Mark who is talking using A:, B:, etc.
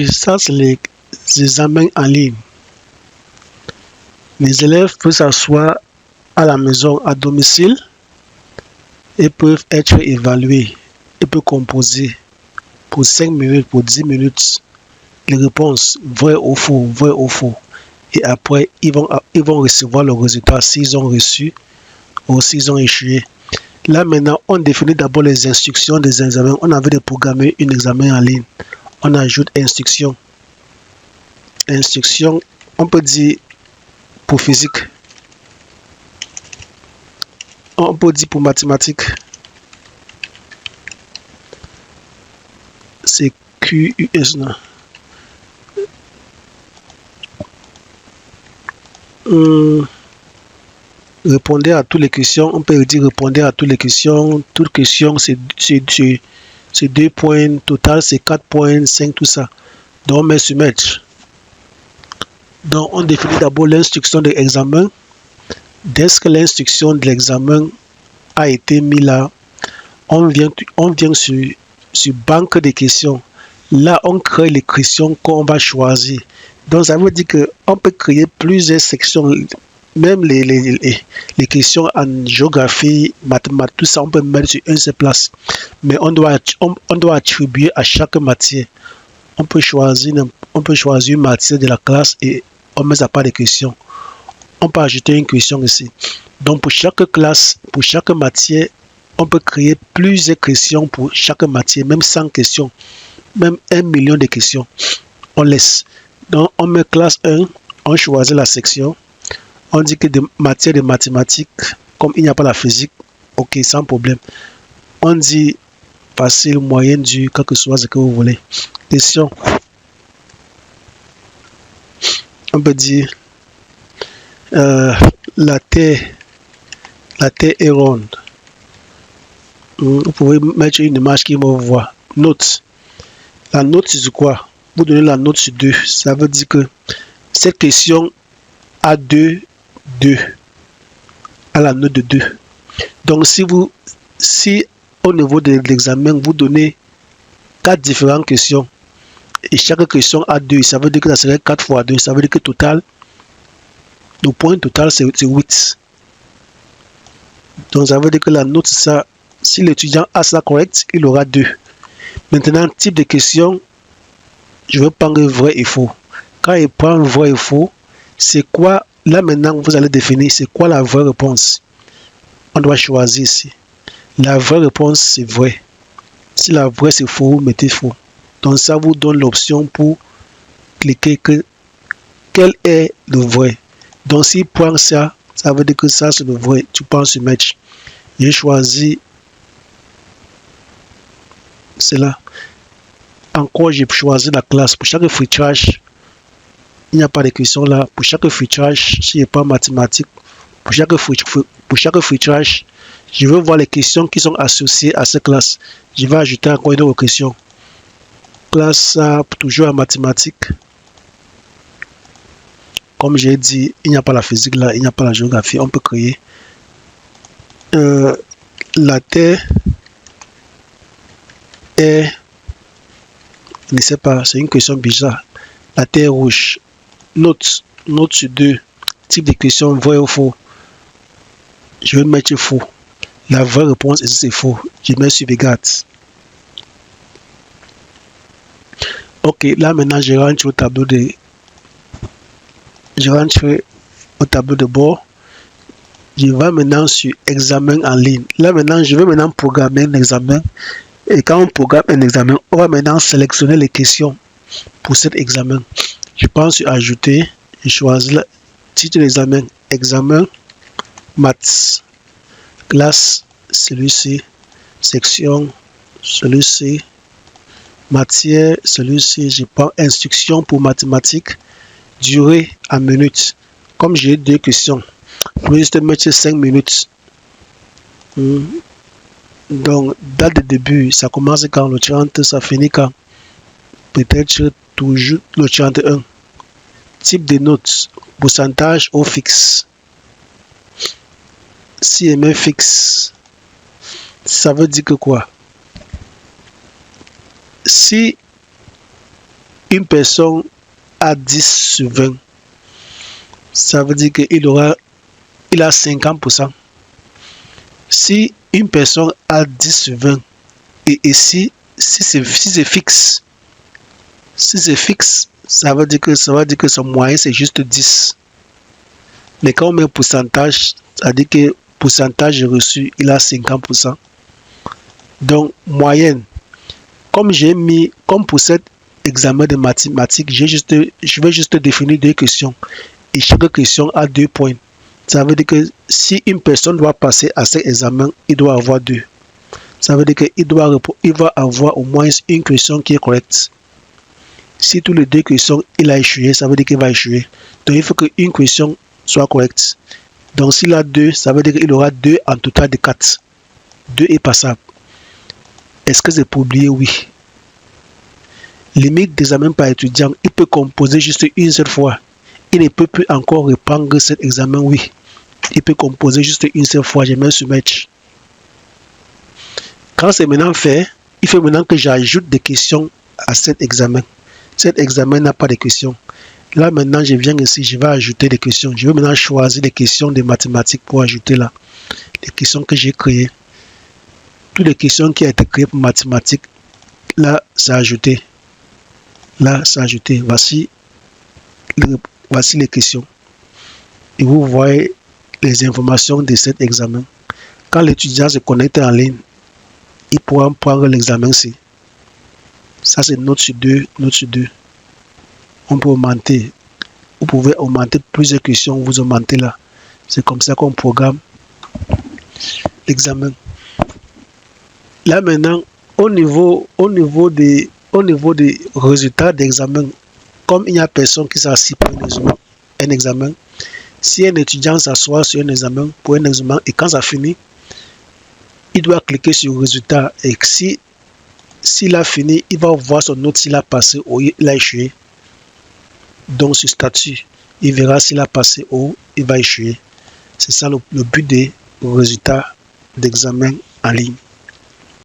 A: que ça, c'est les examens en ligne. Les élèves peuvent s'asseoir à la maison, à domicile, et peuvent être évalués. Ils peuvent composer pour 5 minutes, pour 10 minutes, les réponses vrai ou faux, vrai ou faux. Et après, ils vont recevoir le résultat s'ils ont reçu ou s'ils ont échoué. Là, maintenant, on définit d'abord les instructions des examens. On avait de programmer un examen en ligne. On ajoute instruction. Instruction, on peut dire pour physique. On peut dire pour mathématiques. C'est QUS, non? Répondez à toutes les questions. On peut dire répondez à toutes les questions. Toutes questions, c'est 2 points. Total, c'est 4 points, 5, tout ça. Donc, on met soumettre. Donc, on définit d'abord l'instruction de l'examen. Dès que l'instruction de l'examen a été mise là, on vient sur banque de questions. Là, on crée les questions qu'on va choisir. Donc, ça veut dire qu'on peut créer plusieurs sections. Même les questions en géographie, mathématiques, tout ça, on peut mettre sur une seule place. Mais on doit attribuer à chaque matière. On peut choisir une matière de la classe et on met à part des questions. On peut ajouter une question ici. Donc, pour chaque classe, pour chaque matière, on peut créer plusieurs questions pour chaque matière, même 100 questions, même 1 million de questions. On laisse. Donc, on met classe 1, on choisit la section. On dit que des matières de mathématiques, comme il n'y a pas la physique, ok, sans problème. On dit facile, moyenne, dur, quel que soit ce que vous voulez. Question. On peut dire la terre est ronde. Vous pouvez mettre une image qui me voit. Note. La note, c'est quoi? Vous donnez la note sur 2. Ça veut dire que cette question a 2 à la note de 2. Donc, si au niveau de l'examen, vous donnez 4 différentes questions et chaque question a 2, ça veut dire que ça serait 4 fois 2. Ça veut dire que le point total, c'est 8. Donc, ça veut dire que la note, ça, si l'étudiant a ça correct, il aura 2. Maintenant, type de question, je veux prendre vrai et faux. Quand il prend vrai et faux, c'est quoi? Là, maintenant, vous allez définir c'est quoi la vraie réponse. On doit choisir ici. La vraie réponse, c'est vrai. Si la vraie, c'est faux, vous mettez faux. Donc, ça vous donne l'option pour cliquer quel est le vrai. Donc, s'il prend ça, ça veut dire que ça, c'est le vrai. Tu prends ce match. J'ai choisi cela. Encore, j'ai choisi la classe. Pour chaque filtrage, il n'y a pas de question là. Pour chaque filtrage, s'il n'y a pas mathématique, pour chaque filtrage, je veux voir les questions qui sont associées à cette classe. Je vais ajouter encore une autre question. Classe toujours en mathématiques. Comme j'ai dit, il n'y a pas la physique là, il n'y a pas la géographie. On peut créer la terre est, je ne sais pas, c'est une question bizarre. La terre rouge. Note sur 2. Type de question vrai ou faux. Je vais mettre faux. La vraie réponse ici c'est faux. Je mets sur regarde. Ok, là maintenant je rentre au tableau de bord. Je vais maintenant sur examen en ligne. Là maintenant, je vais maintenant programmer un examen. Et quand on programme un examen, on va maintenant sélectionner les questions pour cet examen. Je pense sur ajouter. Je choisis le titre de l'examen. Examen maths. Classe, celui-ci. Section, celui-ci. Matière, celui-ci. Je prends instruction pour mathématiques. Durée en minutes. Comme j'ai 2 questions, je vais juste mettre 5 minutes. Donc, date de début, ça commence quand le 30, ça finit quand? Peut-être toujours le 31. Type de notes, pourcentage ou fixe. Si elle met fixe, ça veut dire que quoi? Si une personne a 10 sur 20, ça veut dire qu'il a 50%. Si une personne a 10 sur 20, et si c'est fixe, ça veut dire que son moyen c'est juste 10. Mais quand on met pourcentage, ça dit que pourcentage reçu, il a 50%. Donc, moyenne. Comme pour cet examen de mathématiques, je vais juste définir 2 questions. Et chaque question a 2 points. Ça veut dire que si une personne doit passer à cet examen, il doit avoir 2. Ça veut dire qu'il va avoir au moins une question qui est correcte. Si tous les 2 questions, il a échoué, ça veut dire qu'il va échouer. Donc, il faut qu'une question soit correcte. Donc, s'il a 2, ça veut dire qu'il aura 2 en total de 4. 2 est passable. Est-ce que c'est publié? Oui. Limite d'examen par étudiant, il peut composer juste une seule fois. Il ne peut plus encore reprendre cet examen, oui. Il peut composer juste une seule fois, je mets soumettre. Quand c'est maintenant fait, il faut maintenant que j'ajoute des questions à cet examen. Cet examen n'a pas de questions. Là, maintenant, je viens ici, je vais ajouter des questions. Je vais maintenant choisir des questions de mathématiques pour ajouter là. Les questions que j'ai créées. Toutes les questions qui ont été créées pour mathématiques, là, c'est ajouté. Là, c'est ajouté. Voici les questions. Et vous voyez les informations de cet examen. Quand l'étudiant se connecte en ligne, il pourra prendre l'examen ici. Ça, c'est note sur 2, note sur 2. On peut augmenter. Vous pouvez augmenter plusieurs questions, vous augmentez là. C'est comme ça qu'on programme l'examen. Là maintenant, au niveau des résultats d'examen, comme il n'y a personne qui s'assied pour un examen, si un étudiant s'assoit sur un examen pour un examen et quand ça finit, il doit cliquer sur résultat et s'il a fini, il va voir son note s'il a passé ou il a échoué. Donc sur statut, il verra s'il a passé ou il va échouer. C'est ça le but des résultats d'examen en ligne.